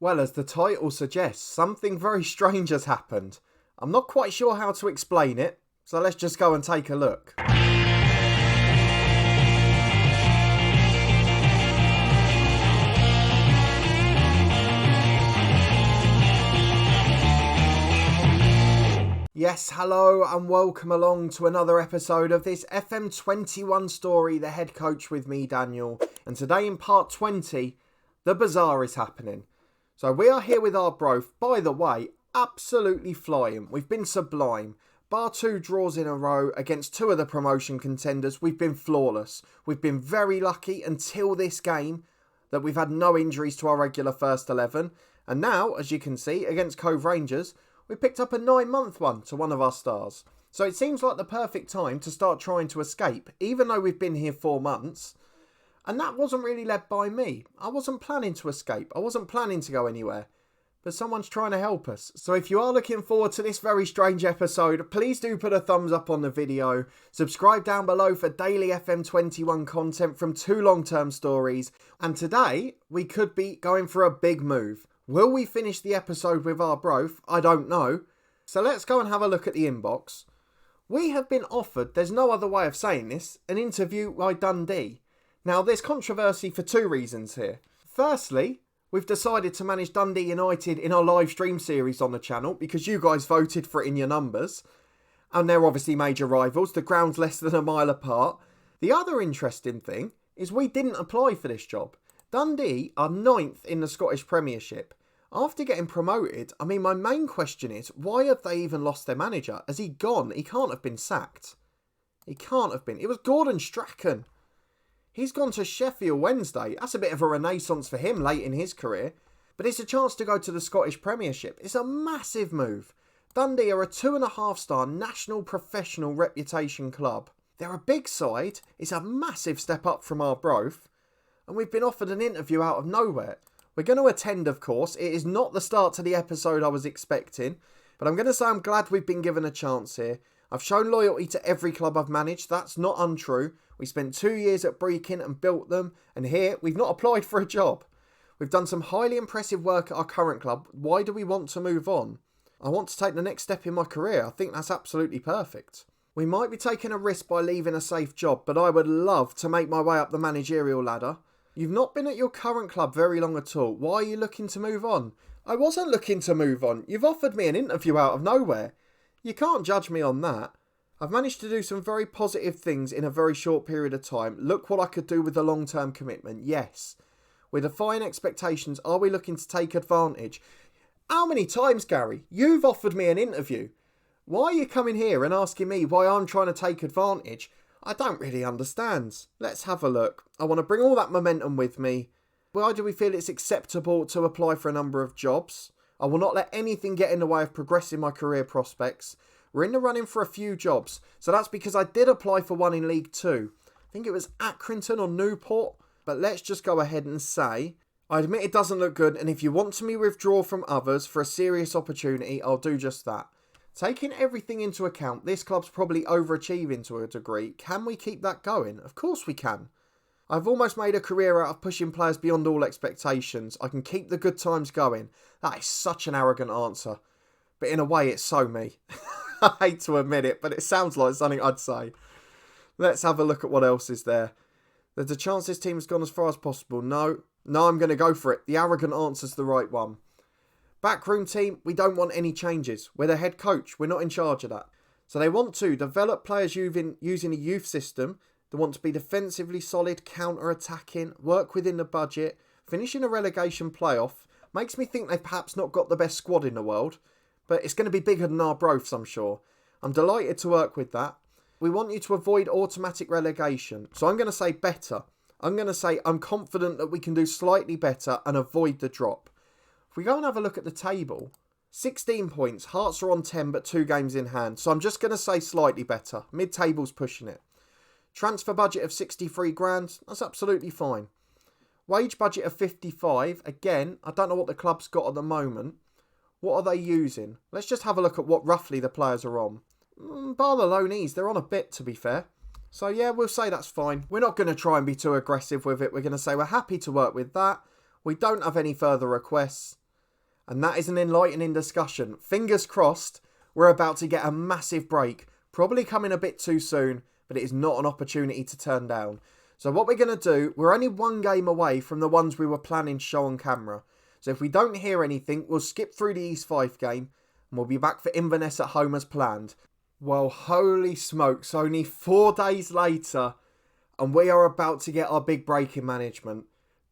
Well, as the title suggests, something very strange has happened. I'm not quite sure how to explain it, so let's just go and take a look. Yes, hello and welcome along to another episode of this FM21 story, The Head Coach with me, Daniel. And today in part 20, the bazaar is happening. So we are here with Arbroath, by the way, absolutely flying. We've been sublime. Bar 2 draws in a row against two of the promotion contenders. We've been flawless. We've been very lucky until this game that we've had no injuries to our regular first 11. And now, as you can see, against Cove Rangers, we picked up a 9-month one to one of our stars. So it seems like the perfect time to start trying to escape, even though we've been here 4 months. And that wasn't really led by me. I wasn't planning to escape. I wasn't planning to go anywhere. But someone's trying to help us. So if you are looking forward to this very strange episode, please do put a thumbs up on the video. Subscribe down below for daily FM21 content from 2 long-term stories. And today, we could be going for a big move. Will we finish the episode with Arbroath? I don't know. So let's go and have a look at the inbox. We have been offered, there's no other way of saying this, an interview by Dundee. Now, there's controversy for 2 reasons here. Firstly, we've decided to manage Dundee United in our live stream series on the channel because you guys voted for it in your numbers. And they're obviously major rivals. The ground's less than a mile apart. The other interesting thing is we didn't apply for this job. Dundee are 9th in the Scottish Premiership. After getting promoted, my main question is, why have they even lost their manager? Has he gone? He can't have been sacked. He can't have been. It was Gordon Strachan. He's gone to Sheffield Wednesday. That's a bit of a renaissance for him late in his career. But it's a chance to go to the Scottish Premiership. It's a massive move. Dundee are a 2.5-star national professional reputation club. They're a big side. It's a massive step up from Arbroath. And we've been offered an interview out of nowhere. We're going to attend, of course. It is not the start to the episode I was expecting. But I'm going to say I'm glad we've been given a chance here. I've shown loyalty to every club I've managed. That's not untrue. We spent 2 years at Brechin and built them. And here, we've not applied for a job. We've done some highly impressive work at our current club. Why do we want to move on? I want to take the next step in my career. I think that's absolutely perfect. We might be taking a risk by leaving a safe job, but I would love to make my way up the managerial ladder. You've not been at your current club very long at all. Why are you looking to move on? I wasn't looking to move on. You've offered me an interview out of nowhere. You can't judge me on that. I've managed to do some very positive things in a very short period of time. Look what I could do with a long-term commitment. Yes. With defying expectations, are we looking to take advantage? How many times, Gary? You've offered me an interview. Why are you coming here and asking me why I'm trying to take advantage? I don't really understand. Let's have a look. I want to bring all that momentum with me. Why do we feel it's acceptable to apply for a number of jobs? I will not let anything get in the way of progressing my career prospects. We're in the running for a few jobs, so that's because I did apply for one in League 2. I think it was Accrington or Newport, but let's just go ahead and say, I admit it doesn't look good, and if you want me to withdraw from others for a serious opportunity, I'll do just that. Taking everything into account, this club's probably overachieving to a degree. Can we keep that going? Of course we can. I've almost made a career out of pushing players beyond all expectations. I can keep the good times going. That is such an arrogant answer. But in a way, it's so me. I hate to admit it, but it sounds like something I'd say. Let's have a look at what else is there. There's a chance this team has gone as far as possible. No, I'm going to go for it. The arrogant answer's the right one. Backroom team, we don't want any changes. We're the head coach. We're not in charge of that. So they want to develop players using a youth system. They want to be defensively solid, counter-attacking, work within the budget, finishing a relegation playoff. Makes me think they've perhaps not got the best squad in the world. But it's going to be bigger than Arbroath's, I'm sure. I'm delighted to work with that. We want you to avoid automatic relegation. So I'm going to say better. I'm going to say I'm confident that we can do slightly better and avoid the drop. If we go and have a look at the table, 16 points. Hearts are on 10 but 2 games in hand. So I'm just going to say slightly better. Mid-table's pushing it. Transfer budget of 63 grand. That's absolutely fine. Wage budget of 55. Again, I don't know what the club's got at the moment. What are they using? Let's just have a look at what roughly the players are on. Bar the loanees, they're on a bit, to be fair. So yeah, we'll say that's fine. We're not going to try and be too aggressive with it. We're going to say we're happy to work with that. We don't have any further requests. And that is an enlightening discussion. Fingers crossed, we're about to get a massive break. Probably coming a bit too soon, but it is not an opportunity to turn down. So what we're going to do, we're only one game away from the ones we were planning to show on camera. So if we don't hear anything, we'll skip through the East Fife game and we'll be back for Inverness at home as planned. Well, holy smokes, only 4 days later and we are about to get our big break in management.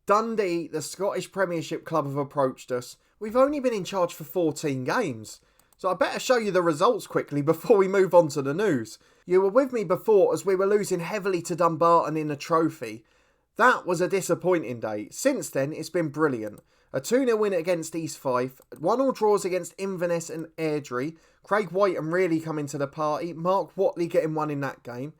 Dundee, the Scottish Premiership club, have approached us. We've only been in charge for 14 games. So I better show you the results quickly before we move on to the news. You were with me before as we were losing heavily to Dumbarton in a trophy. That was a disappointing day. Since then, it's been brilliant. A 2-0 win against East Fife, 1-1 draws against Inverness and Airdrie, Craig Whiten really coming to the party, Mark Watley getting one in that game.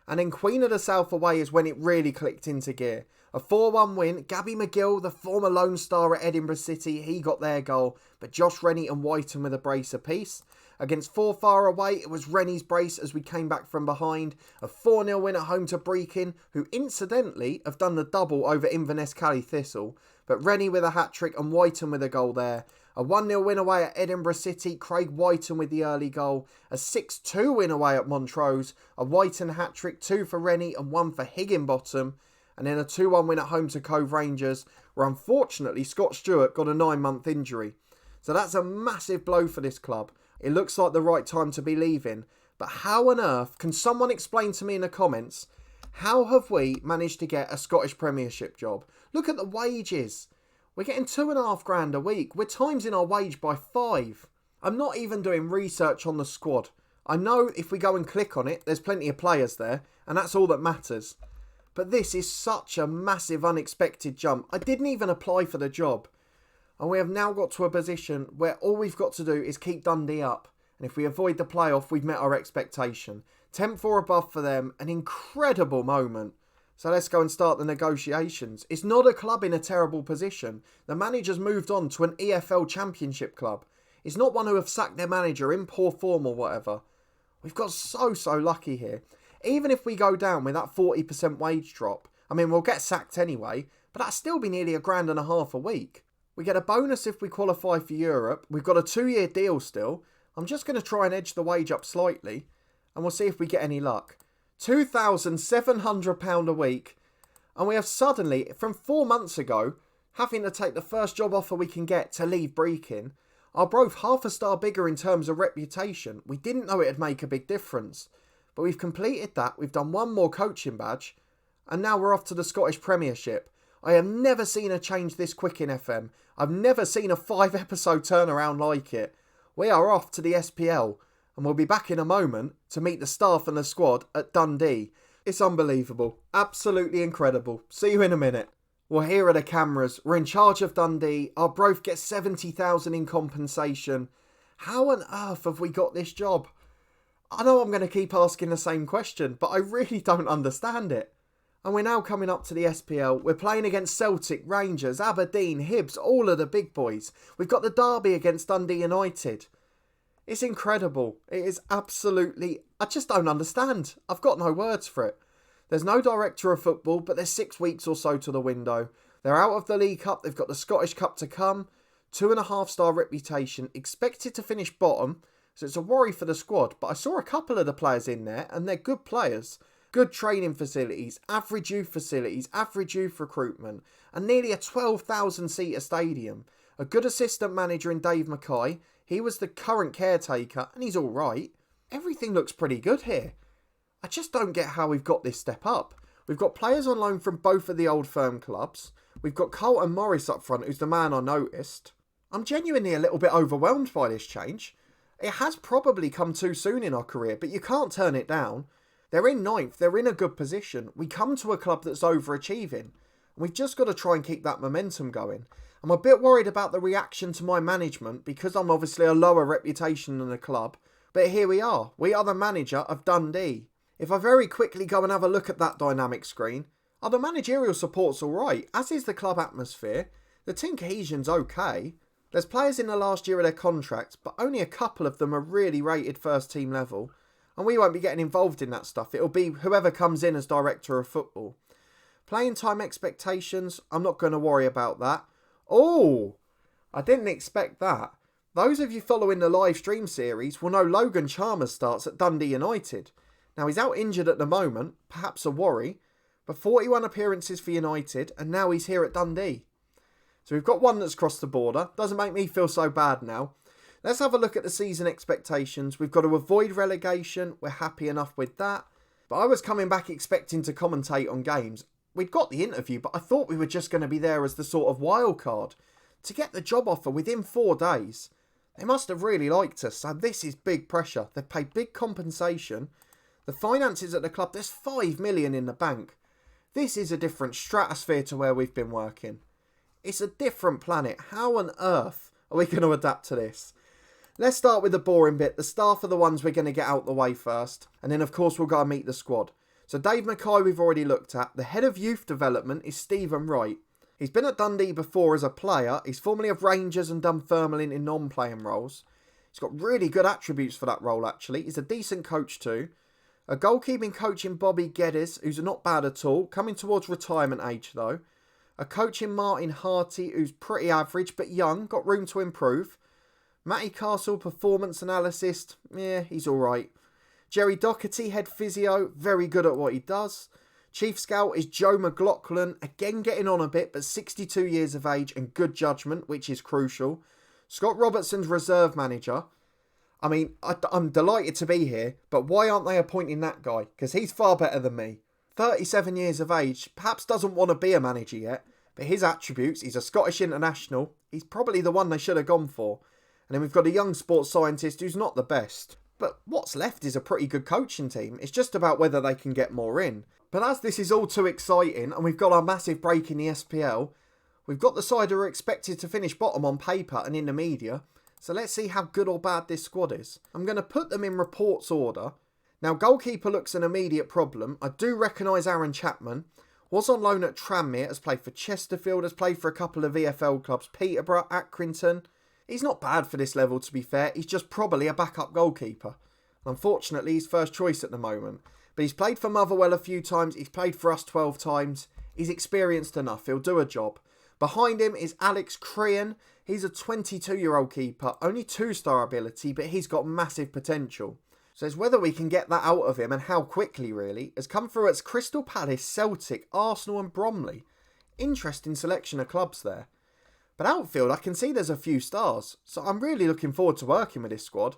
And then Queen of the South away is when it really clicked into gear. A 4-1 win, Gabby McGill, the former Lone Star at Edinburgh City, he got their goal, but Josh Rennie and Whiten with a brace apiece. Against Forfar away, it was Rennie's brace as we came back from behind. A 4-0 win at home to Brechin, who incidentally have done the double over Inverness Cally Thistle, but Rennie with a hat-trick and Whiten with a goal there. A 1-0 win away at Edinburgh City, Craig Whiten with the early goal. A 6-2 win away at Montrose, a Whiten hat-trick, 2 for Rennie and 1 for Higginbottom. And then a 2-1 win at home to Cove Rangers, where unfortunately Scott Stewart got a 9-month injury. So that's a massive blow for this club. It looks like the right time to be leaving. But how on earth, can someone explain to me in the comments, how have we managed to get a Scottish Premiership job? Look at the wages. We're getting £2,500 a week. We're timesing our wage by 5. I'm not even doing research on the squad. I know if we go and click on it, there's plenty of players there, and that's all that matters. But this is such a massive unexpected jump. I didn't even apply for the job. And we have now got to a position where all we've got to do is keep Dundee up. And if we avoid the playoff, we've met our expectation. 10th or above for them, an incredible moment. So let's go and start the negotiations. It's not a club in a terrible position. The manager's moved on to an EFL Championship club. It's not one who have sacked their manager in poor form or whatever. We've got so lucky here. Even if we go down with that 40% wage drop, I mean, we'll get sacked anyway, but that'd still be nearly £1,500 a week. We get a bonus if we qualify for Europe. We've got a 2-year deal still. I'm just going to try and edge the wage up slightly, and we'll see if we get any luck. £2,700 a week, and we have suddenly, from 4 months ago, having to take the first job offer we can get to leave Brechin. Arbroath half a star bigger in terms of reputation. We didn't know it'd make a big difference. But we've completed that, we've done one more coaching badge, and now we're off to the Scottish Premiership. I have never seen a change this quick in FM. I've never seen a 5-episode turnaround like it. We are off to the SPL, and we'll be back in a moment to meet the staff and the squad at Dundee. It's unbelievable. Absolutely incredible. See you in a minute. Well, here are the cameras. We're in charge of Dundee. Arbroath gets 70,000 in compensation. How on earth have we got this job? I know I'm going to keep asking the same question, but I really don't understand it. And we're now coming up to the SPL. We're playing against Celtic, Rangers, Aberdeen, Hibs, all of the big boys. We've got the derby against Dundee United. It's incredible. It is absolutely... I just don't understand. I've got no words for it. There's no director of football, but there's 6 weeks or so to the window. They're out of the League Cup. They've got the Scottish Cup to come. 2.5-star reputation. Expected to finish bottom. So it's a worry for the squad. But I saw a couple of the players in there, and they're good players. Good training facilities, average youth facilities, average youth recruitment, and nearly a 12,000-seater stadium. A good assistant manager in Dave Mackay. He was the current caretaker, and he's all right. Everything looks pretty good here. I just don't get how we've got this step up. We've got players on loan from both of the old firm clubs. We've got Carlton Morris up front, who's the man I noticed. I'm genuinely a little bit overwhelmed by this change. It has probably come too soon in our career, but you can't turn it down. They're in 9th, they're in a good position. We come to a club that's overachieving. We've just got to try and keep that momentum going. I'm a bit worried about the reaction to my management because I'm obviously a lower reputation than the club. But here we are. We are the manager of Dundee. If I very quickly go and have a look at that dynamic screen, the managerial support's alright, as is the club atmosphere. The team cohesion's okay. There's players in the last year of their contract, but only a couple of them are really rated first team level. And we won't be getting involved in that stuff. It'll be whoever comes in as director of football. Playing time expectations, I'm not going to worry about that. Oh, I didn't expect that. Those of you following the live stream series will know Logan Chalmers starts at Dundee United. Now he's out injured at the moment, perhaps a worry, but 41 appearances for United and now he's here at Dundee. So we've got one that's crossed the border, doesn't make me feel so bad now. Let's have a look at the season expectations. We've got to avoid relegation, we're happy enough with that. But I was coming back expecting to commentate on games. We'd got the interview, but I thought we were just going to be there as the sort of wild card. To get the job offer within 4 days, they must have really liked us, so this is big pressure. They've paid big compensation. The finances at the club, there's 5 million in the bank. This is a different stratosphere to where we've been working. It's a different planet. How on earth are we going to adapt to this? Let's start with the boring bit. The staff are the ones we're going to get out the way first. And then, of course, we'll go and meet the squad. So Dave Mackay we've already looked at. The head of youth development is Stephen Wright. He's been at Dundee before as a player. He's formerly of Rangers and Dunfermline in non-playing roles. He's got really good attributes for that role, actually. He's a decent coach too. A goalkeeping coach in Bobby Geddes, who's not bad at all. Coming towards retirement age, though. A coach in Martin Harty, who's pretty average but young. Got room to improve. Matty Castle, performance analyst, he's alright. Jerry Doherty, head physio, very good at what he does. Chief scout is Joe McLaughlin, again getting on a bit, but 62 years of age and good judgment, which is crucial. Scott Robertson's reserve manager. I mean, I'm delighted to be here, but why aren't they appointing that guy? Because he's far better than me. 37 years of age, perhaps doesn't want to be a manager yet, but his attributes, he's a Scottish international, he's probably the one they should have gone for. And then we've got a young sports scientist who's not the best. But what's left is a pretty good coaching team. It's just about whether they can get more in. But as this is all too exciting and we've got our massive break in the SPL, we've got the side who are expected to finish bottom on paper and in the media. So let's see how good or bad this squad is. I'm going to put them in reports order. Now, goalkeeper looks an immediate problem. I do recognise Aaron Chapman. Was on loan at Tranmere, has played for Chesterfield, has played for a couple of VFL clubs, Peterborough, Accrington. He's not bad for this level, to be fair. He's just probably a backup goalkeeper. Unfortunately, he's first choice at the moment. But he's played for Motherwell a few times. He's played for us 12 times. He's experienced enough. He'll do a job. Behind him is Alex Crean. He's a 22-year-old keeper. Only 2-star ability, but he's got massive potential. So it's whether we can get that out of him and how quickly, really. Has come through as Crystal Palace, Celtic, Arsenal and Bromley. Interesting selection of clubs there. But outfield, I can see there's a few stars. So I'm really looking forward to working with this squad.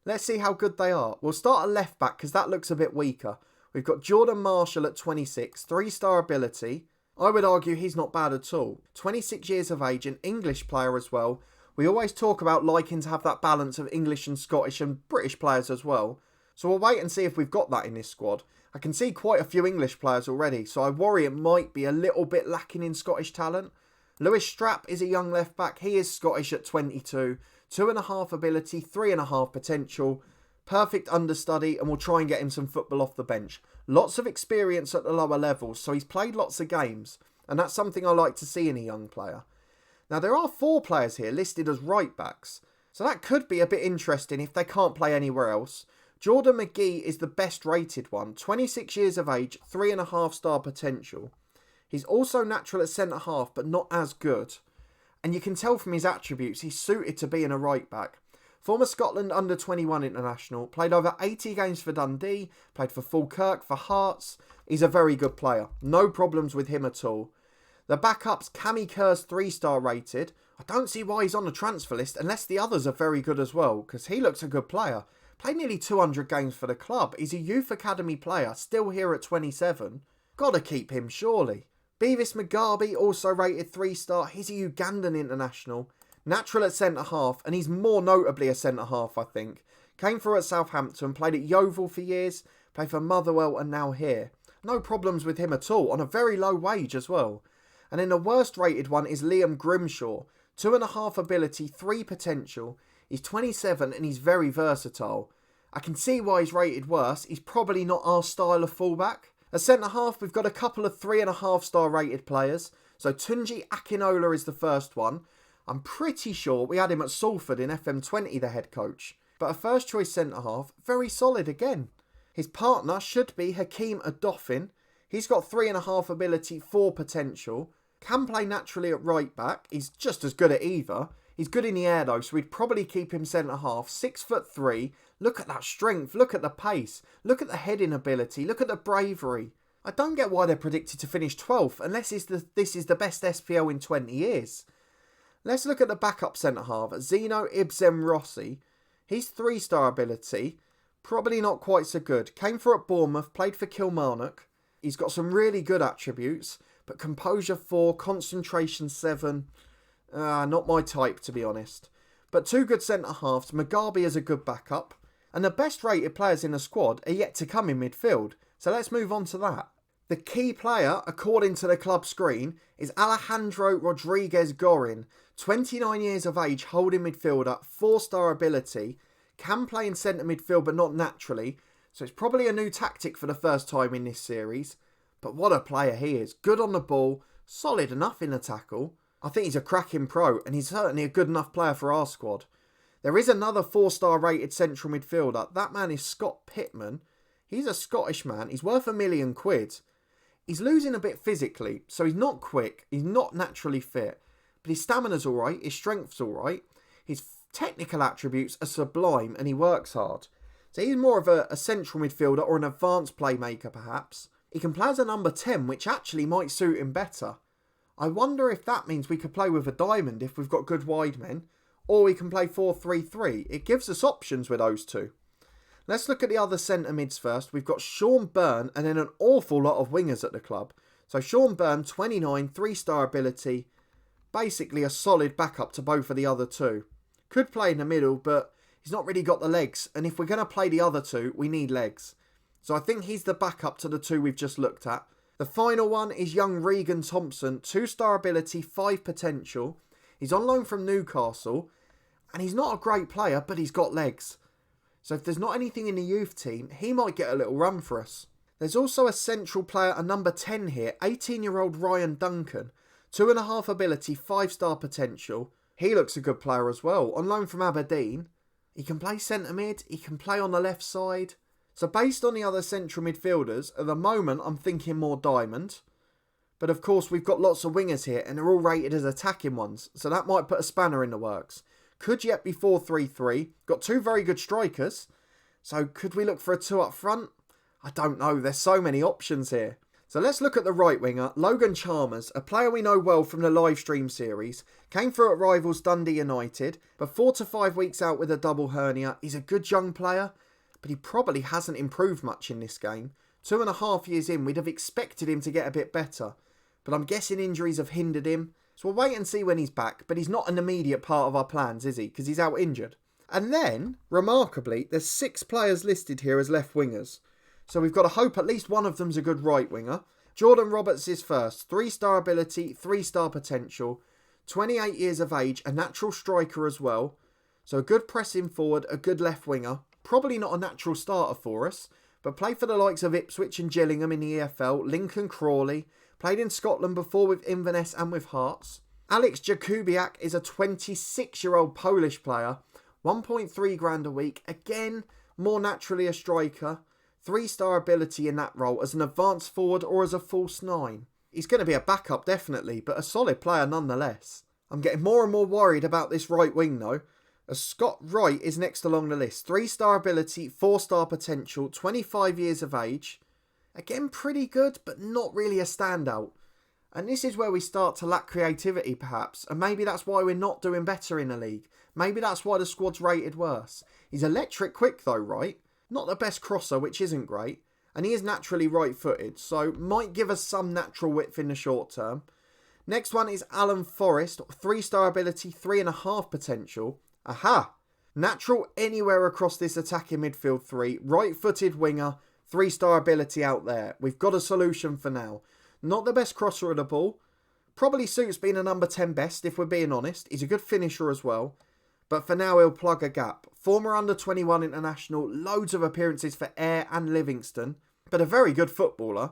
Let's see how good they are. We'll start at left back because that looks a bit weaker. We've got Jordan Marshall at 26, 3-star ability. I would argue he's not bad at all. 26 years of age, an English player as well. We always talk about liking to have that balance of English and Scottish and British players as well. So we'll wait and see if we've got that in this squad. I can see quite a few English players already, so I worry it might be a little bit lacking in Scottish talent. Lewis Strapp is a young left back. He is Scottish at 22. 2.5 ability, 3.5 potential. Perfect understudy, and we'll try and get him some football off the bench. Lots of experience at the lower levels, so he's played lots of games. And that's something I like to see in a young player. Now, there are 4 players here listed as right backs. So that could be a bit interesting if they can't play anywhere else. Jordan McGee is the best rated one. 26 years of age, 3.5-star potential. He's also natural at centre-half, but not as good. And you can tell from his attributes, he's suited to being a right-back. Former Scotland under-21 international, played over 80 games for Dundee, played for Falkirk, for Hearts. He's a very good player. No problems with him at all. The backups, Cammy Kerr's 3-star rated. I don't see why he's on the transfer list unless the others are very good as well, because he looks a good player. Played nearly 200 games for the club. He's a youth academy player, still here at 27. Gotta keep him, surely. Beavis Mugabe, also rated 3-star. He's a Ugandan international. Natural at centre-half, and he's more notably a centre-half, I think. Came through at Southampton, played at Yeovil for years, played for Motherwell, and now here. No problems with him at all, on a very low wage as well. And then the worst rated one is Liam Grimshaw. 2.5 ability, 3 potential. He's 27 and he's very versatile. I can see why he's rated worse. He's probably not our style of fullback. At centre-half, we've got a couple of 3.5-star rated players. So Tunji Akinola is the first one. I'm pretty sure we had him at Salford in FM20, the head coach. But a first-choice centre-half, very solid again. His partner should be Hakeem Adofin. He's got 3.5 ability, 4 potential. Can play naturally at right back. He's just as good at either. He's good in the air though, so we'd probably keep him centre half. 6'3". Look at that strength, look at the pace, look at the heading ability, look at the bravery. I don't get why they're predicted to finish 12th unless this is the best SPL in 20 years. Let's look at the backup centre half, Zeno Ibsen Rossi. He's 3-star ability, probably not quite so good. Came through at Bournemouth, played for Kilmarnock. He's got some really good attributes, but composure 4, concentration 7, not my type to be honest. But 2 good centre halves, Mugabe is a good backup, and the best rated players in the squad are yet to come in midfield, so let's move on to that. The key player, according to the club screen, is Alejandro Rodriguez Gorin, 29 years of age, holding midfielder, 4-star ability, can play in centre midfield but not naturally, so it's probably a new tactic for the first time in this series. But what a player he is, good on the ball, solid enough in the tackle. I think he's a cracking pro and he's certainly a good enough player for our squad. There is another 4-star rated central midfielder, that man is Scott Pittman. He's a Scottish man, he's worth £1 million. He's losing a bit physically, so he's not quick, he's not naturally fit. But his stamina's alright, his strength's alright, his technical attributes are sublime and he works hard. So he's more of a central midfielder or an advanced playmaker perhaps. He can play as a number 10, which actually might suit him better. I wonder if that means we could play with a diamond if we've got good wide men, or we can play 4-3-3. It gives us options with those two. Let's look at the other centre mids first. We've got Sean Byrne and then an awful lot of wingers at the club. So Sean Byrne, 29, 3-star ability. Basically a solid backup to both of the other two. Could play in the middle, but he's not really got the legs. And if we're going to play the other two, we need legs. So I think he's the backup to the two we've just looked at. The final one is young Regan Thompson, 2-star ability, 5 potential. He's on loan from Newcastle. And he's not a great player, but he's got legs. So if there's not anything in the youth team, he might get a little run for us. There's also a central player, a number 10 here, 18-year-old Ryan Duncan. 2.5 ability, 5-star potential. He looks a good player as well, on loan from Aberdeen. He can play centre mid, he can play on the left side. So based on the other central midfielders, at the moment I'm thinking more diamond. But of course we've got lots of wingers here and they're all rated as attacking ones. So that might put a spanner in the works. Could yet be 4-3-3. Got 2 very good strikers. So could we look for a 2 up front? I don't know, there's so many options here. So let's look at the right winger, Logan Chalmers, a player we know well from the live stream series. Came through at rivals Dundee United, but 4 to 5 weeks out with a double hernia. He's a good young player, but he probably hasn't improved much in this game. 2.5 years in, we'd have expected him to get a bit better. But I'm guessing injuries have hindered him. So we'll wait and see when he's back, but he's not an immediate part of our plans, is he? Because he's out injured. And then, remarkably, there's 6 players listed here as left wingers. So we've got to hope at least one of them's a good right winger. Jordan Roberts is first. 3-star ability, 3-star potential. 28 years of age, a natural striker as well. So a good pressing forward, a good left winger. Probably not a natural starter for us, but played for the likes of Ipswich and Gillingham in the EFL. Lincoln Crawley. Played in Scotland before with Inverness and with Hearts. Alex Jakubiak is a 26-year-old Polish player. 1.3 grand a week. Again, more naturally a striker. 3-star ability in that role as an advanced forward or as a false 9. He's going to be a backup definitely, but a solid player nonetheless. I'm getting more and more worried about this right wing though, as Scott Wright is next along the list. 3-star ability, 4-star potential, 25 years of age. Again, pretty good, but not really a standout. And this is where we start to lack creativity perhaps, and maybe that's why we're not doing better in the league. Maybe that's why the squad's rated worse. He's electric quick though, right? Not the best crosser, which isn't great. And he is naturally right-footed, so might give us some natural width in the short term. Next one is Alan Forrest, 3-star ability, 3.5 potential. Aha! Natural anywhere across this attacking midfield 3. Right-footed winger, 3-star ability out there. We've got a solution for now. Not the best crosser of the ball. Probably suits being a number 10 best, if we're being honest. He's a good finisher as well. But for now, he'll plug a gap. Former under-21 international, loads of appearances for Ayr and Livingston, but a very good footballer.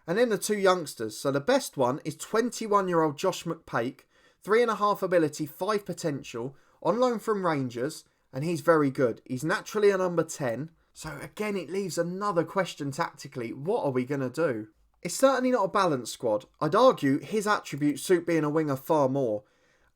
And then the 2 youngsters. So the best one is 21-year-old Josh McPake, 3.5 ability, 5 potential, on loan from Rangers, and he's very good. He's naturally a number 10. So again, it leaves another question tactically. What are we going to do? It's certainly not a balanced squad. I'd argue his attributes suit being a winger far more.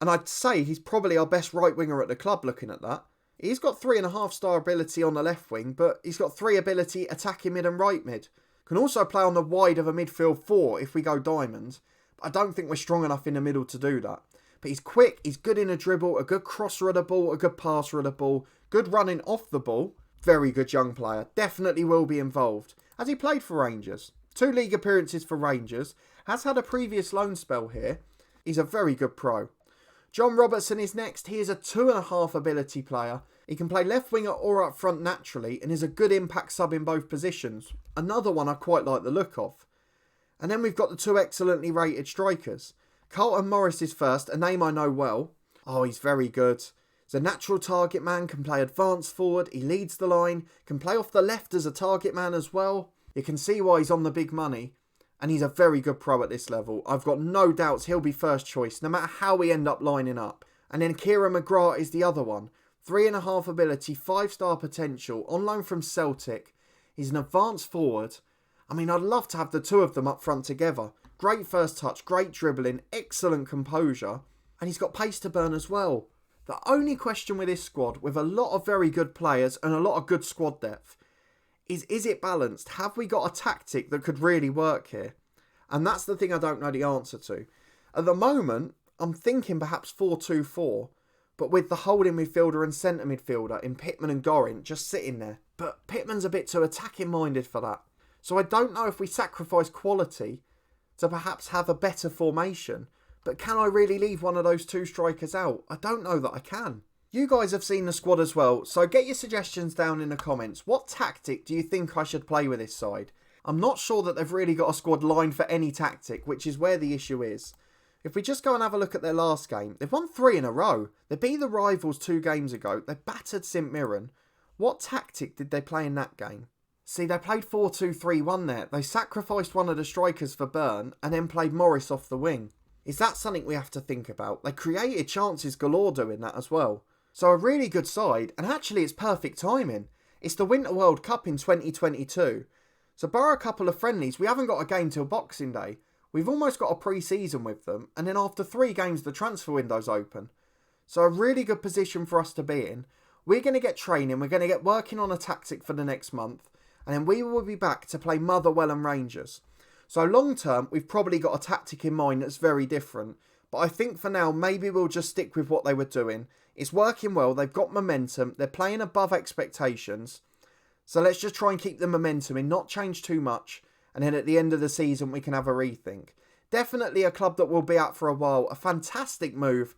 And I'd say he's probably our best right winger at the club looking at that. He's got 3.5-star ability on the left wing, but he's got 3 ability attacking mid and right mid. Can also play on the wide of a midfield 4 if we go diamond. But I don't think we're strong enough in the middle to do that. But he's quick, he's good in a dribble, a good crosser of the ball, a good passer of the ball, good running off the ball. Very good young player. Definitely will be involved. Has he played for Rangers? 2 league appearances for Rangers. Has had a previous loan spell here. He's a very good pro. John Robertson is next. He is a 2.5 ability player. He can play left winger or up front naturally and is a good impact sub in both positions. Another one I quite like the look of. And then we've got the 2 excellently rated strikers. Carlton Morris is first, a name I know well. Oh, he's very good. He's a natural target man, can play advanced forward, he leads the line, can play off the left as a target man as well. You can see why he's on the big money. And he's a very good pro at this level. I've got no doubts he'll be first choice, no matter how we end up lining up. And then Kieran McGrath is the other one. 3.5 ability, 5-star potential, on loan from Celtic. He's an advanced forward. I mean, I'd love to have the 2 of them up front together. Great first touch, great dribbling, excellent composure. And he's got pace to burn as well. The only question with this squad, with a lot of very good players and a lot of good squad depth, is it balanced? Have we got a tactic that could really work here? And that's the thing I don't know the answer to. At the moment, I'm thinking perhaps 4-2-4, but with the holding midfielder and centre midfielder in Pittman and Gorin just sitting there. But Pittman's a bit too attacking minded for that. So I don't know if we sacrifice quality to perhaps have a better formation. But can I really leave one of those 2 strikers out? I don't know that I can. You guys have seen the squad as well, so get your suggestions down in the comments. What tactic do you think I should play with this side? I'm not sure that they've really got a squad lined for any tactic, which is where the issue is. If we just go and have a look at their last game, they've won 3 in a row. They beat the rivals 2 games ago. They battered St Mirren. What tactic did they play in that game? See, they played 4-2-3-1 there. They sacrificed one of the strikers for Burn and then played Morris off the wing. Is that something we have to think about? They created chances galore doing that as well. So a really good side, and actually it's perfect timing. It's the Winter World Cup in 2022. So bar a couple of friendlies, we haven't got a game till Boxing Day. We've almost got a pre-season with them, and then after 3 games the transfer window's open. So a really good position for us to be in. We're going to get training, we're going to get working on a tactic for the next month, and then we will be back to play Motherwell and Rangers. So long term, we've probably got a tactic in mind that's very different. But I think for now, maybe we'll just stick with what they were doing. It's working well, they've got momentum, they're playing above expectations. So let's just try and keep the momentum in, not change too much. And then at the end of the season, we can have a rethink. Definitely a club that will be out for a while. A fantastic move.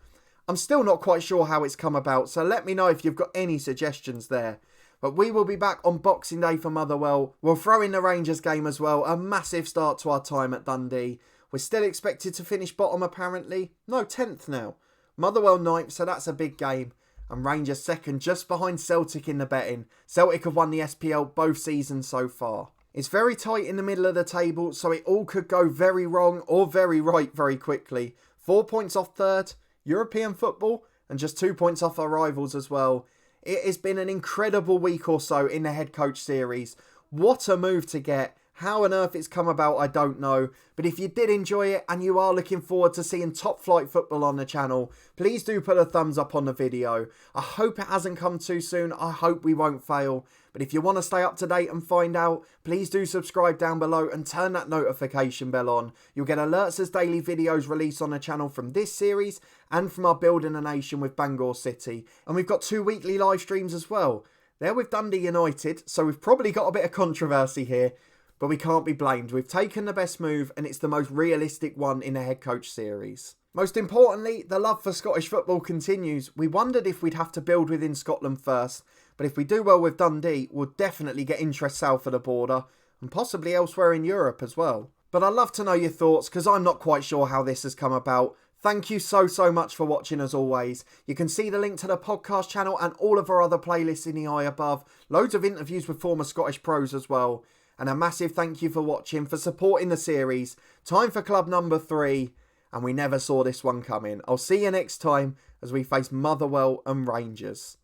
I'm still not quite sure how it's come about, so let me know if you've got any suggestions there. But we will be back on Boxing Day for Motherwell. We'll throw in the Rangers game as well. A massive start to our time at Dundee. We're still expected to finish bottom apparently. No, 10th now. Motherwell 9th, so that's a big game. And Rangers 2nd, just behind Celtic in the betting. Celtic have won the SPL both seasons so far. It's very tight in the middle of the table, so it all could go very wrong or very right very quickly. 4 points off 3rd, European football, and just 2 points off our rivals as well. It has been an incredible week or so in the Head Coach series. What a move to get. How on earth it's come about, I don't know. But if you did enjoy it and you are looking forward to seeing top flight football on the channel, please do put a thumbs up on the video. I hope it hasn't come too soon. I hope we won't fail. But if you want to stay up to date and find out, please do subscribe down below and turn that notification bell on. You'll get alerts as daily videos released on the channel from this series and from our Building a Nation with Bangor City. And we've got 2 weekly live streams as well. They're with Dundee United, so we've probably got a bit of controversy here. But we can't be blamed. We've taken the best move and it's the most realistic one in the Head Coach series. Most importantly, the love for Scottish football continues. We wondered if we'd have to build within Scotland first, but if we do well with Dundee, we'll definitely get interest south of the border and possibly elsewhere in Europe as well. But I'd love to know your thoughts because I'm not quite sure how this has come about. Thank you so much for watching as always. You can see the link to the podcast channel and all of our other playlists in the eye above. Loads of interviews with former Scottish pros as well. And a massive thank you for watching, for supporting the series. Time for club number 3. And we never saw this one coming. I'll see you next time as we face Motherwell and Rangers.